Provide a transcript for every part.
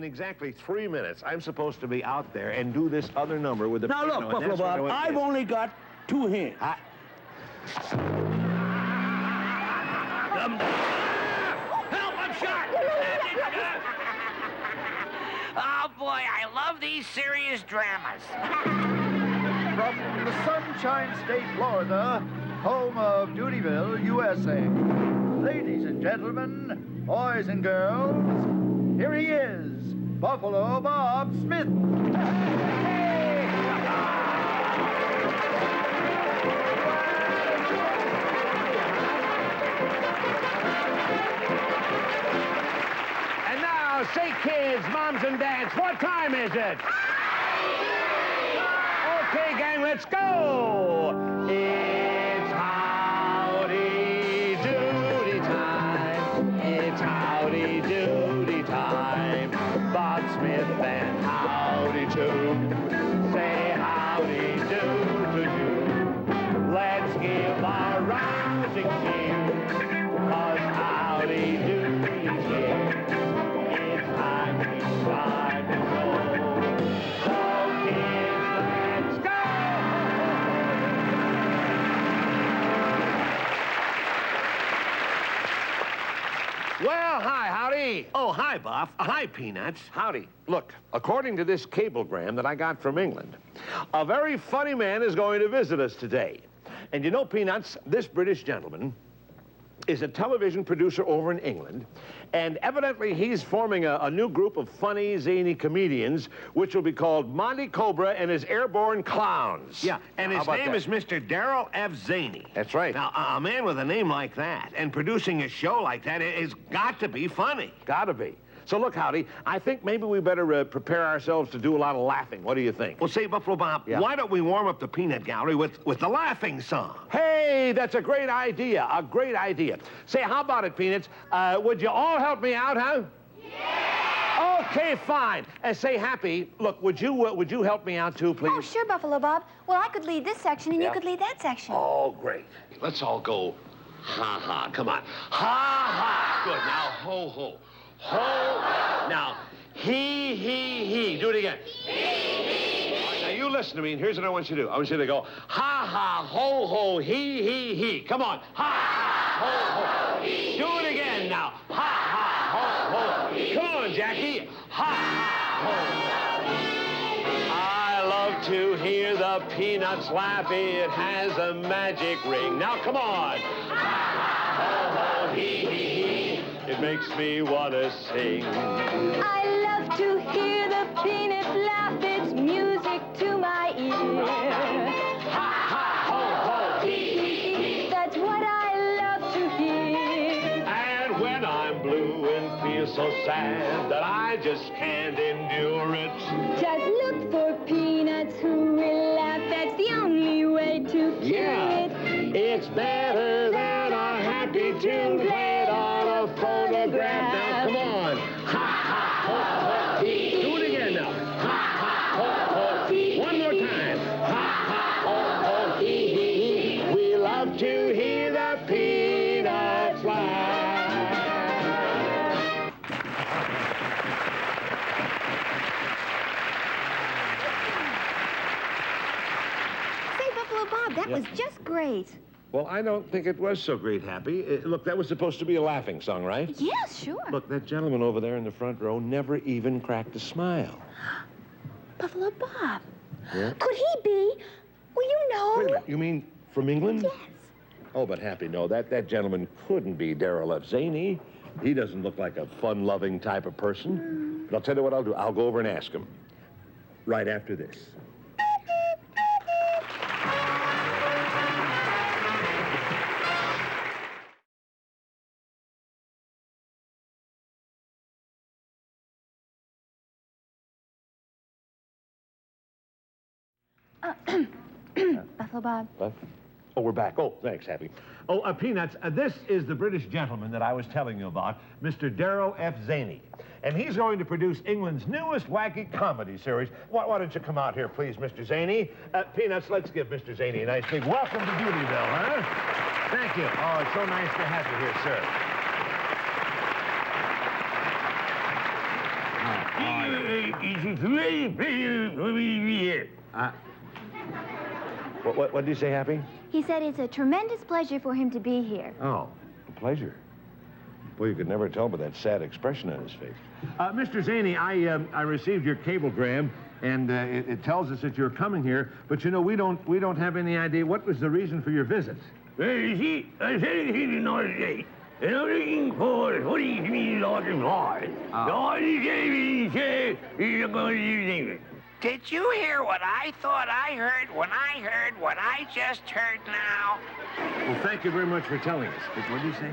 in exactly 3 minutes, I'm supposed to be out there and do this other number with the... Now look, Buffalo Bob, I've only got 2 hands. Help, I'm shot! Oh, boy, I love these serious dramas. From the Sunshine State, Florida, home of Dutyville, USA. Ladies and gentlemen, boys and girls, here he is, Buffalo Bob Smith. And now, say, kids, moms and dads, what time is it? Okay, gang, let's go. It's Howdy Doody time. It's Howdy Doody time. Bob Smith and Howdy too. Say howdy do to do. Let's give a rousing cheer. 'Cause Howdy Doody's here. It's time to start the show. So kids, let's go! Well, hi, Howdy. Oh, hi, Buff. Hi, Peanuts. Howdy. Look, according to this cablegram that I got from England, a very funny man is going to visit us today. And you know, Peanuts, this British gentleman is a television producer over in England, and evidently he's forming a new group of funny, zany comedians, which will be called Monty Cobra and his Airborne Clowns. Yeah, and his name is Mr. Darrell F. Zaney. That's right. Now, a man with a name like that and producing a show like that has got to be funny. Gotta be. So look, Howdy, I think maybe we better prepare ourselves to do a lot of laughing. What do you think? Well, say, Buffalo Bob, why don't we warm up the peanut gallery with the laughing song? Hey, that's a great idea, a great idea. Say, how about it, Peanuts? Would you all help me out, huh? Yeah! Okay, fine. Say, Happy, look, would you help me out too, please? Oh, sure, Buffalo Bob. Well, I could lead this section and you could lead that section. Oh, great. Let's all go ha-ha. Come on. Ha-ha. Good. Now, ho-ho. Ho. Now, he. Do it again. He. All right, now, you listen to me, and here's what I want you to do. I want you to go ha-ha, ho-ho, he. Come on. Ha-ha, ho-ho. Do it again now. Ha-ha, ho-ho. Come on, Jackie. Ha-ha, ho-ho. I love to hear the Peanuts laugh. It has a magic ring. Now, come on. Ha-ha, ho-ho, he. It makes me want to sing. I love to hear the peanut laugh. It's music to my ear. Ha, ha, ho, ho, hee. That's what I love to hear. And when I'm blue and feel so sad that I just can't endure it, just look for peanuts who will laugh. That's the only way to cure it. It's better than a happy tune played on a phonograph. Now, come on. Ha, ha, ho, ho, hee. Do it again now. Ha, ha, ho, ho, hee. One more time. Ha, ha, ho, ho, hee. We love to hear the Peanuts laugh. Say, Buffalo Bob, that was just great. Well, I don't think it was so great, Happy. Look, that was supposed to be a laughing song, right? Yes, sure. Look, that gentleman over there in the front row never even cracked a smile. Buffalo Bob. Yeah? Could he be? Well, you know. Wait a minute, you mean from England? Yes. Oh, but Happy, no, that gentleman couldn't be Darrell F. Zaney. He doesn't look like a fun-loving type of person. But I'll tell you what I'll do. I'll go over and ask him. Right after this. Buffalo Bob. What? Oh, we're back. Oh, thanks, Happy. Oh, Peanuts, this is the British gentleman that I was telling you about, Mr. Darrell F. Zaney. And he's going to produce England's newest wacky comedy series. Why don't you come out here, please, Mr. Zaney? Peanuts, let's give Mr. Zaney a nice big welcome to Dutyville, huh? Thank you. Oh, it's so nice to have you here, sir. It's a great pleasure for me to be here. What did you say, Happy? He said it's a tremendous pleasure for him to be here. Oh, a pleasure. Boy, you could never tell by that sad expression on his face. Mr. Zaney, I received your cablegram, and it tells us that you're coming here, but you know, we don't have any idea what was the reason for your visit. Well, you see, I said it here another day, and I'm looking for what he means like his heart. All he said he's going to use English. Did you hear what I thought I heard when I heard what I just heard now? Well, thank you very much for telling us. But what did you say?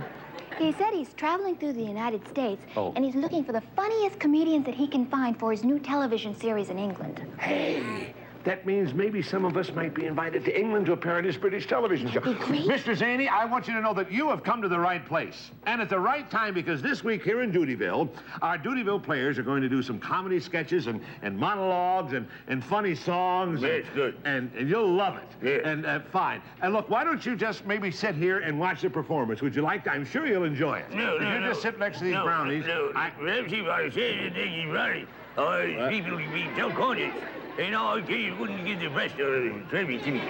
He said he's traveling through the United States, Oh. and he's looking for the funniest comedians that he can find for his new television series in England. Hey, that means maybe some of us might be invited to England to appear on this British television show. That'd be great. Mr. Zaney, I want you to know that you have come to the right place. And at the right time, because this week here in Doodyville, our Doodyville players are going to do some comedy sketches and monologues and funny songs. Yes, good. And you'll love it. Yeah. And fine. And look, why don't you just maybe sit here and watch the performance? Would you like to? I'm sure you'll enjoy it. No, if you just sit next to these brownies. Perhaps if I said you think he's right, or people will be self-conscious. And all you wouldn't get the best out of the tribute to me.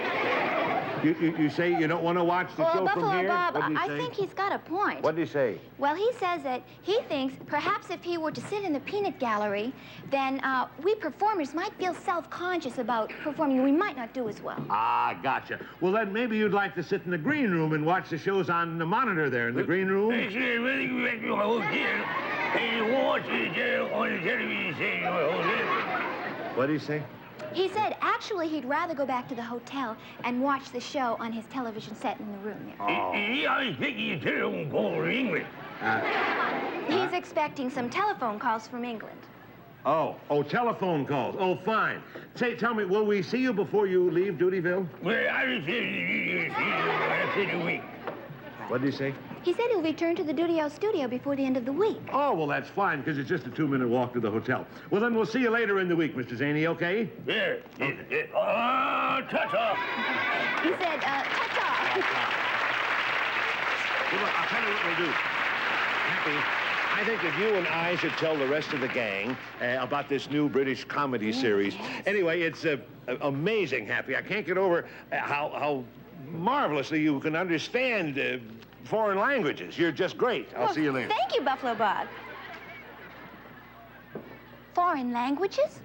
You say you don't want to watch the show Buffalo from here? Bob, What'd he I say? think he's got a point. What did he say? Well, he says that he thinks perhaps if he were to sit in the peanut gallery, then we performers might feel self-conscious about performing. We might not do as well. Ah, gotcha. Well, then maybe you'd like to sit in the green room and watch the shows on the monitor there in the green room. Actually, I'd rather go back to my hotel and watch it on the television set in my hotel. What did he say? He said actually he'd rather go back to the hotel and watch the show on his television set in the room there. I was thinking a telephone call from England. He's expecting some telephone calls from England. Oh, telephone calls. Oh, fine. Say, tell me, will we see you before you leave Doodyville? Well, I was after the week. What did he say? He said he'll return to the Dudio studio before the end of the week. Oh, well, that's fine, because it's just a 2-minute walk to the hotel. Well, then we'll see you later in the week, Mr. Zaney, okay? Yeah. Ta-ta. He said, ta-ta. Well, look, I'll tell you what we'll do. Happy, I think that you and I should tell the rest of the gang about this new British comedy series. Anyway, it's amazing, Happy. I can't get over how marvelously you can understand foreign languages. You're just great. I'll see you later. Thank you, Buffalo Bob. Foreign languages?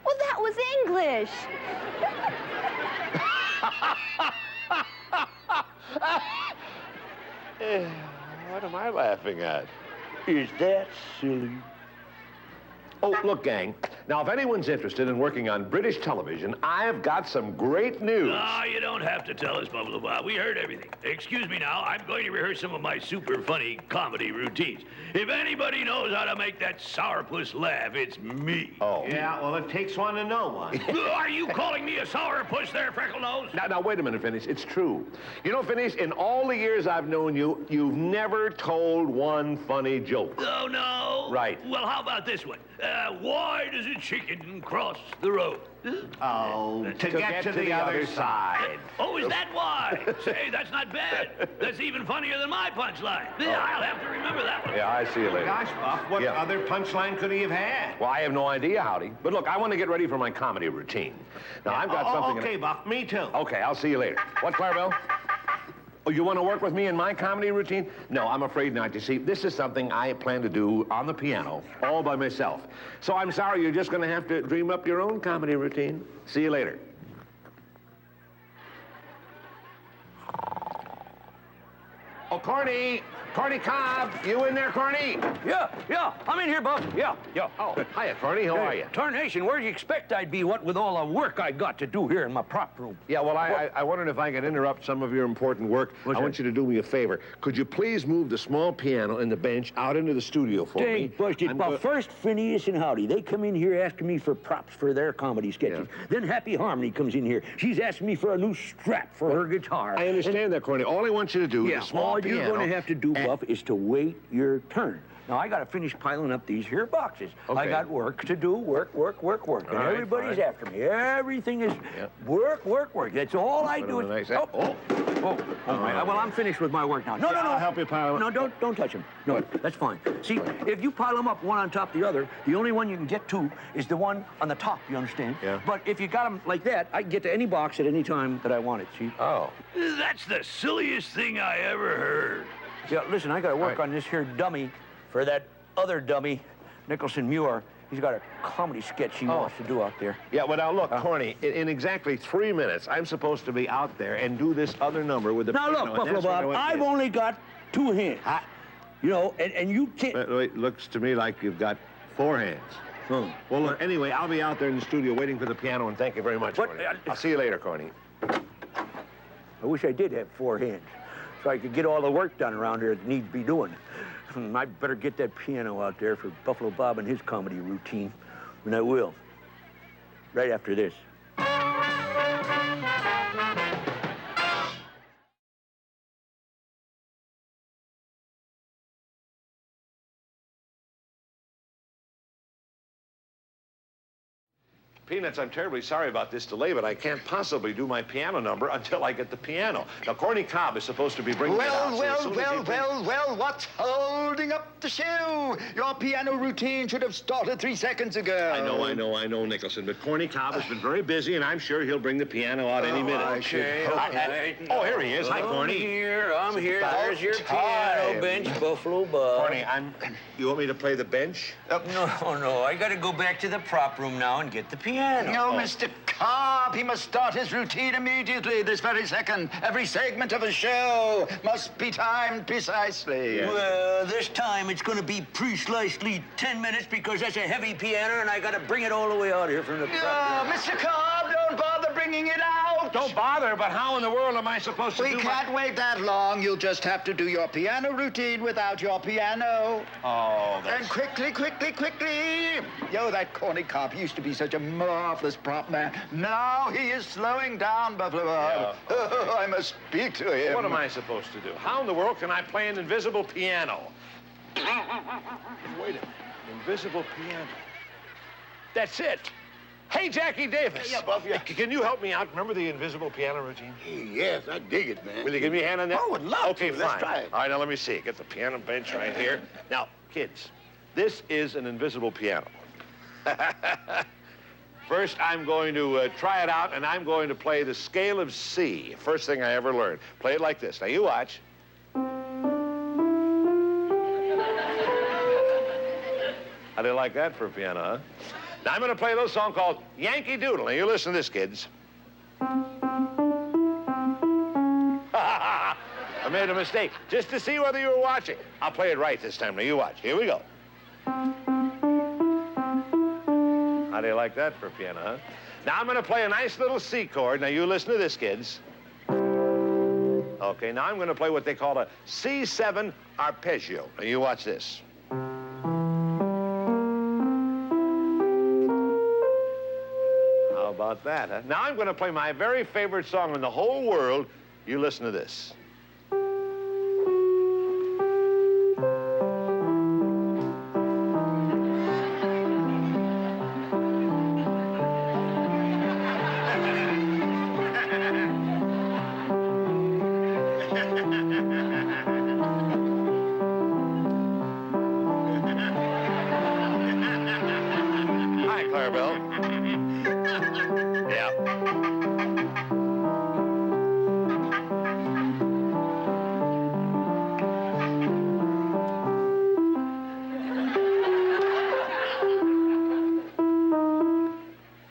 Well, that was English. What am I laughing at? Is that silly? Oh, look, gang. Now, if anyone's interested in working on British television, I've got some great news. No, you don't have to tell us, Buffalo Bob. We heard everything. Excuse me now. I'm going to rehearse some of my super funny comedy routines. If anybody knows how to make that sourpuss laugh, it's me. Oh. Yeah, well, it takes one to know one. Are you calling me a sourpuss there, Frecklenose? Now, wait a minute, Phineas. It's true. You know, Phineas, in all the years I've known you, you've never told one funny joke. Oh, no? Right. Well, how about this one? Why does a chicken cross the road? Oh, to get to the other side. Oh, is that why? Say, that's not bad. That's even funnier than my punchline. I'll have to remember that one. Yeah, I see you later. Gosh, Buff, what other punchline could he have had? Well, I have no idea, Howdy. But look, I want to get ready for my comedy routine. Now, I've got something... Okay, Buff, me too. Okay, I'll see you later. What, Clarabelle? Oh, you want to work with me in my comedy routine? No, I'm afraid not. You see, this is something I plan to do on the piano, all by myself. So I'm sorry, you're just going to have to dream up your own comedy routine. See you later. Oh, Corny! Corny Cobb! You in there, Corny? Yeah, I'm in here, Buff. Yeah. Oh, hiya, Corny. How are you? Tarnation, where'd you expect I'd be, what with all the work I got to do here in my prop room? Yeah, well, I wondered if I could interrupt some of your important work. I want you to do me a favor. Could you please move the small piano and the bench out into the studio for me? Dang, busted. But first, Phineas and Howdy, they come in here asking me for props for their comedy sketches. Yeah. Then Happy Harmony comes in here. She's asking me for a new strap for her guitar. I understand that, Corny. All I want you to do is the small all piano. you're going to have to do Buff, is to wait your turn. Now, I got to finish piling up these here boxes. Okay. I got work to do, work. And All right, everybody's fine. after me. Everything is work. That's all I do is... All right. Well, I'm finished with my work now. No. I'll help you pile them. No, don't touch them. No, that's fine. See, if you pile them up one on top of the other, the only one you can get to is the one on the top, you understand? Yeah. But if you got them like that, I can get to any box at any time that I want it, see? Oh. That's the silliest thing I ever heard. Yeah, listen, I got to work on this here dummy for that other dummy, Nicholson Muir. He's got a comedy sketch he wants to do out there. Yeah, well, now, look, Corny, in exactly 3 minutes, I'm supposed to be out there and do this other number with the... Now, look, Buffalo Bob, I've only got 2 hands. You know, and you can't... Wait, looks to me like you've got 4 hands. Oh. Well, look, anyway, I'll be out there in the studio waiting for the piano, and thank you very much, Corny. I'll see you later, Corny. I wish I did have 4 hands, so I could get all the work done around here that needs to be doing. I better get that piano out there for Buffalo Bob and his comedy routine, and I will. Right after this. Peanuts, I'm terribly sorry about this delay, but I can't possibly do my piano number until I get the piano. Now, Corny Cobb is supposed to be bringing it out. Well, what's holding up the show? Your piano routine should have started 3 seconds ago. I know, Nicholson, but Corny Cobb has been very busy, and I'm sure he'll bring the piano out any minute. I should hope. Oh, here he is. Hi, Corny. I'm here. There's your piano bench, Buffalo Bob. Corny, you want me to play the bench? No. I got to go back to the prop room now and get the piano. No, Mr. Cobb, he must start his routine immediately, this very second. Every segment of a show must be timed precisely. Well, this time it's going to be precisely 10 minutes because that's a heavy piano and I got to bring it all the way out here from the prop room. Mr. Cobb, don't bother bringing it out. Don't bother, but how in the world am I supposed to do We can't wait that long. You'll just have to do your piano routine without your piano. Oh, that's... And quickly. Yo, that Corny Cobb used to be such a marvelous prop man. Now he is slowing down, Buffalo Bob. Yeah. Oh, I must speak to him. What am I supposed to do? How in the world can I play an invisible piano? Wait a minute. Invisible piano. That's it. Hey, Jackie Davis. Yeah, Buff, yeah. Can you help me out? Remember the invisible piano routine? Yes, I dig it, man. Will you give me a hand on that? I would love okay, to. fine. Let's try it. All right, now let me see. Get the piano bench right here. Now, kids, this is an invisible piano. First, I'm going to try it out, and I'm going to play the scale of C. First thing I ever learned. Play it like this. Now, you watch. How do you like that for a piano, huh? Now, I'm going to play a little song called Yankee Doodle. Now, you listen to this, kids. I made a mistake, just to see whether you were watching. I'll play it right this time. Now, you watch. Here we go. How do you like that for a piano, huh? Now, I'm going to play a nice little C chord. Now, you listen to this, kids. Okay, now I'm going to play what they call a C7 arpeggio. Now, you watch this. How about that, huh? Now, I'm going to play my very favorite song in the whole world. You listen to this.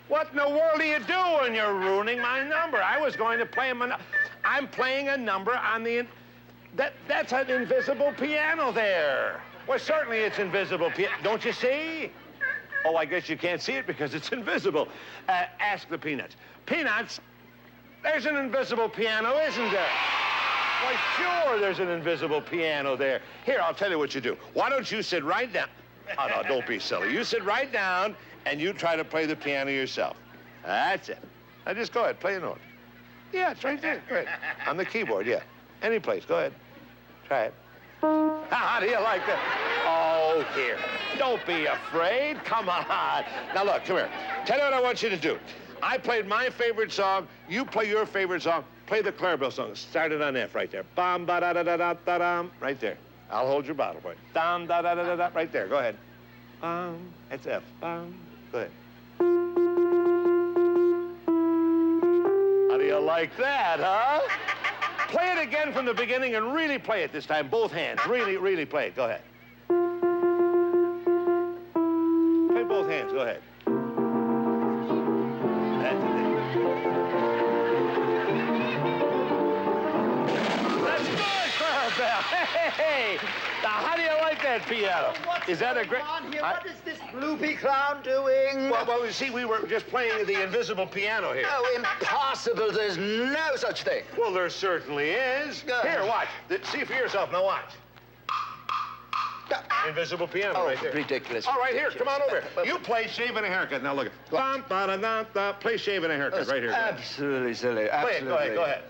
What in the world are you doing? You're ruining my number. I was going to play him. I'm playing a number on the... That's an invisible piano there. Well, certainly it's invisible piano. Don't you see? Oh, I guess you can't see it because it's invisible. Ask the Peanuts. Peanuts, there's an invisible piano, isn't there? Why, sure there's an invisible piano there. Here, I'll tell you what you do. Why don't you sit right down? Oh, no, don't be silly. You sit right down, and you try to play the piano yourself. That's it. Now, just go ahead, play a note. Yeah, it's right there. Go ahead. On the keyboard, yeah. Any place, go ahead. Try it. How do you like that? Oh, here. Don't be afraid. Come on. Now, look, come here. Tell you what I want you to do. I played my favorite song. You play your favorite song. Play the Clarabelle song. Started on F right there. Bum, ba da da da da da dum. Right there. I'll hold your bottle for you. Dum, da da da da da. Right there. Go ahead. That's F. Go ahead. How do you like that, huh? Play it again from the beginning and really play it this time. Both hands. Really, really play it. Go ahead. Play both hands. Go ahead. That's it. That's good, Clarabelle. Hey! Now, how do you like that piano? Is that a great... What is this gloopy clown doing? Well, you see, we were just playing the invisible piano here. Oh, impossible. There's no such thing. Well, there certainly is. Here, watch. See for yourself. Now, watch. Invisible piano right there. Ridiculous. All right, here, come on over. You play Shaving a Haircut. Now, look. Play Shaving a Haircut right here. Absolutely silly. Absolutely. Play it. Go ahead.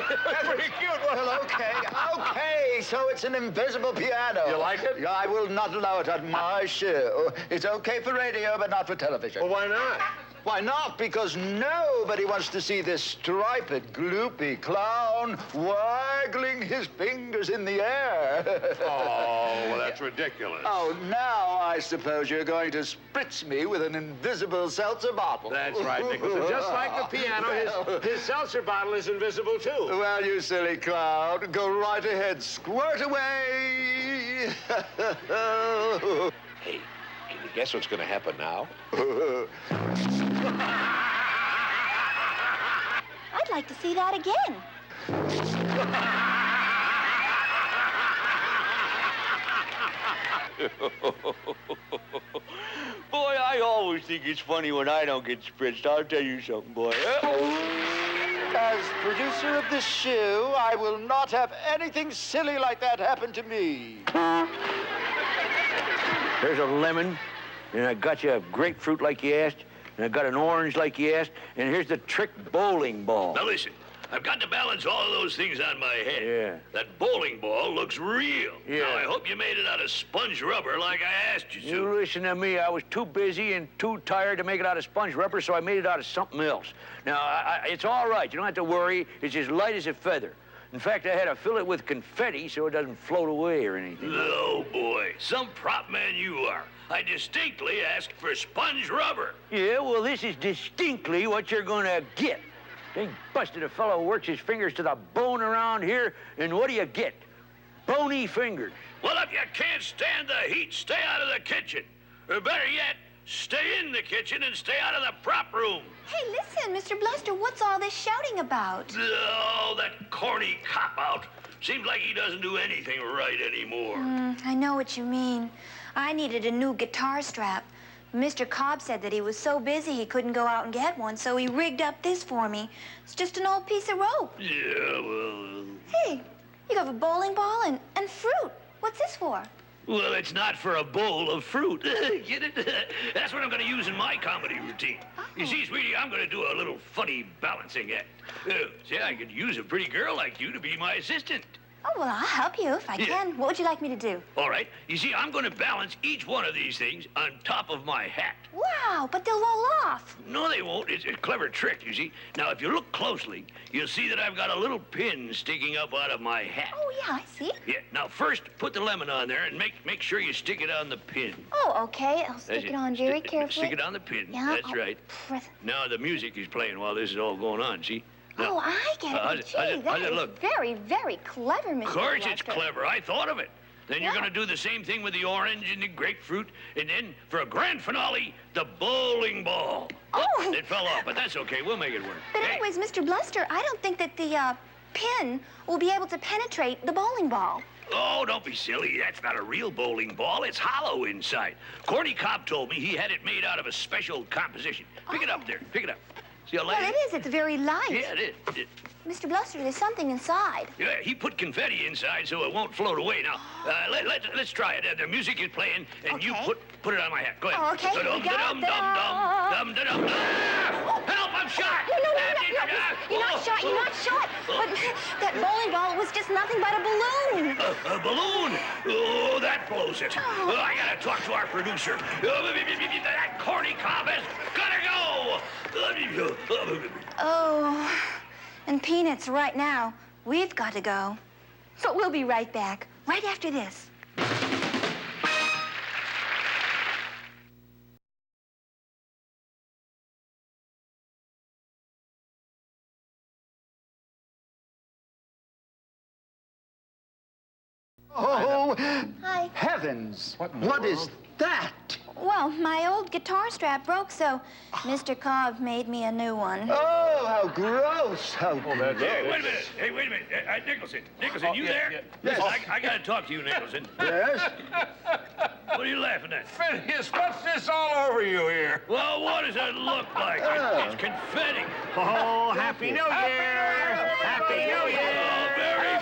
That's pretty cute. Well, okay, so it's an invisible piano. You like it? I will not allow it on my show. It's okay for radio, but not for television. Well, why not? Why not? Because nobody wants to see this striped, gloopy clown waggling his fingers in the air. Oh, well, that's ridiculous. Oh, now I suppose you're going to spritz me with an invisible seltzer bottle. That's right, Nicholson. Just like the piano, his seltzer bottle is invisible, too. Well, you silly clown, go right ahead. Squirt away. Hey, can you guess what's going to happen now? I'd like to see that again. Boy, I always think it's funny when I don't get spritzed. I'll tell you something, boy. As producer of this show, I will not have anything silly like that happen to me. There's a lemon, and I got you a grapefruit like you asked, and I got an orange like you asked, and here's the trick bowling ball. Now listen, I've got to balance all of those things on my head. Yeah. That bowling ball looks real. Yeah. Now, I hope you made it out of sponge rubber like I asked you to. You listen to me. I was too busy and too tired to make it out of sponge rubber, so I made it out of something else. Now, it's all right. You don't have to worry. It's as light as a feather. In fact, I had to fill it with confetti so it doesn't float away or anything. Oh, boy. Some prop man you are. I distinctly asked for sponge rubber. Yeah, well, this is distinctly what you're gonna get. They busted a fellow who works his fingers to the bone around here, and what do you get? Bony fingers. Well, if you can't stand the heat, stay out of the kitchen. Or better yet, stay in the kitchen and stay out of the prop room. Hey, listen, Mr. Bluster, what's all this shouting about? Oh, that corny cop-out. Seems like he doesn't do anything right anymore. I know what you mean. I needed a new guitar strap. Mr. Cobb said that he was so busy he couldn't go out and get one, so he rigged up this for me. It's just an old piece of rope. Yeah, well... Hey, you have a bowling ball and fruit. What's this for? Well, it's not for a bowl of fruit. Get it? That's what I'm going to use in my comedy routine. You see, sweetie, I'm going to do a little funny balancing act. See, I could use a pretty girl like you to be my assistant. Oh, well, I'll help you if I can. What would you like me to do? All right. You see, I'm going to balance each one of these things on top of my hat. Wow, but they'll roll off. No, they won't. It's a clever trick, you see. Now, if you look closely, you'll see that I've got a little pin sticking up out of my hat. Oh, yeah, I see. Yeah. Now, first, put the lemon on there and make sure you stick it on the pin. Oh, okay. I'll stick it on very carefully. Stick it on the pin. Yeah, That's right. Press. Now, the music is playing while this is all going on, see? Now, Oh, I get it. how's it- Gee, how's it- that how's it is look? very, very clever, Mr. Of course it's Bluster. clever. I thought of it. Then you're Yeah. going to do the same thing with the orange and the grapefruit, and then, for a grand finale, the bowling ball. Oh. It fell off, but that's okay. We'll make it work. But Hey, anyways, Mr. Bluster, I don't think that the pin will be able to penetrate the bowling ball. Oh, don't be silly. That's not a real bowling ball. It's hollow inside. Corny Cobb told me he had it made out of a special composition. Pick it up there. Pick it up. See how light Well, it it is. It's very light. is? Yeah, it is. Mr. Bluster, there's something inside. Yeah, he put confetti inside so it won't float away. Now, let's try it. The music is playing, and you Okay. put it on my hat. Go ahead. Oh, okay, here we go. Dum-dum-dum-dum. Dum-dum-dum. Ah! Help! I'm I'm shot. No, you're not shot. You're not shot. But that bowling ball was just nothing but a balloon. A balloon? Oh, that blows it. Oh. I gotta talk to our producer. That corny cob has gotta go. Oh, and Peanuts, right now, we've got to go. So we'll be right back, right after this. Oh, Hi. heavens! What is that? Well, my old guitar strap broke, so Mr. Cobb made me a new one. Oh, how gross! How gross! Hey, wait a minute. Hey, wait a minute. Nicholson. Nicholson, you there? Yes. Listen, I gotta talk to you, Nicholson. Yes? What are you laughing at? Phineas, what's this all over you here? Well, what does it look like? It's confetti. Oh, Happy New Year! Happy New Year! Oh, very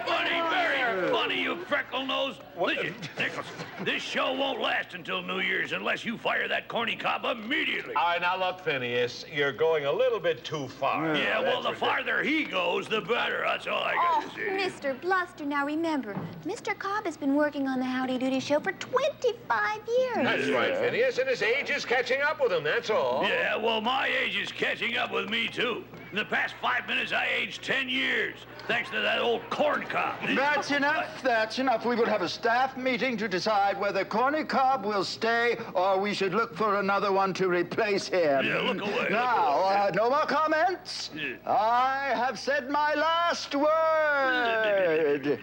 funny, you freckle nose. Listen, Nicholson, this show won't last until New Year's unless you fire that corny cop immediately. All right, now look, Phineas, you're going a little bit too far. Yeah, well, the farther he goes, the better. That's all I got to say. Mr. Bluster, now remember, Mr. Cobb has been working on the Howdy Doody show for 25 years. That's right, Phineas, and his age is catching up with him, that's all. Yeah, well, my age is catching up with me, too. In the past 5 minutes, I aged 10 years, thanks to that old corn cob. That's enough. That's enough. We will have a staff meeting to decide whether Corny Cobb will stay or we should look for another one to replace him. Yeah, look away. Now, no more comments. Yeah. I have said my last word.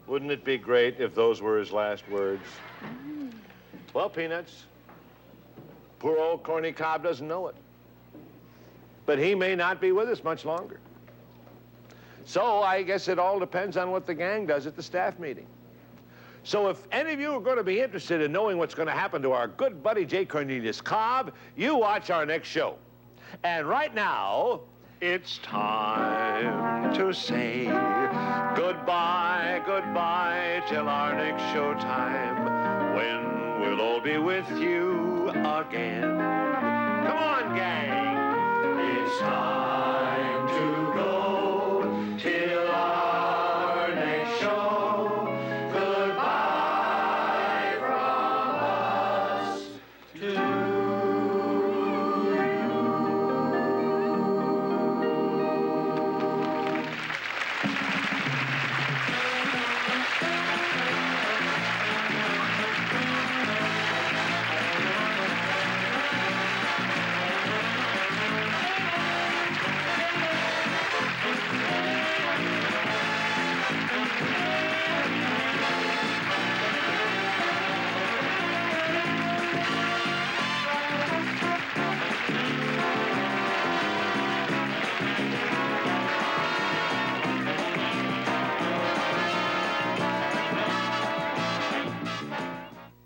Wouldn't it be great if those were his last words? Well, Peanuts, poor old Corny Cobb doesn't know it. But he may not be with us much longer. So I guess it all depends on what the gang does at the staff meeting. So if any of you are going to be interested in knowing what's going to happen to our good buddy J. Cornelius Cobb, you watch our next show. And right now, it's time to say goodbye, goodbye, till our next show time, when we'll all be with you again. Come on, gang. It's time.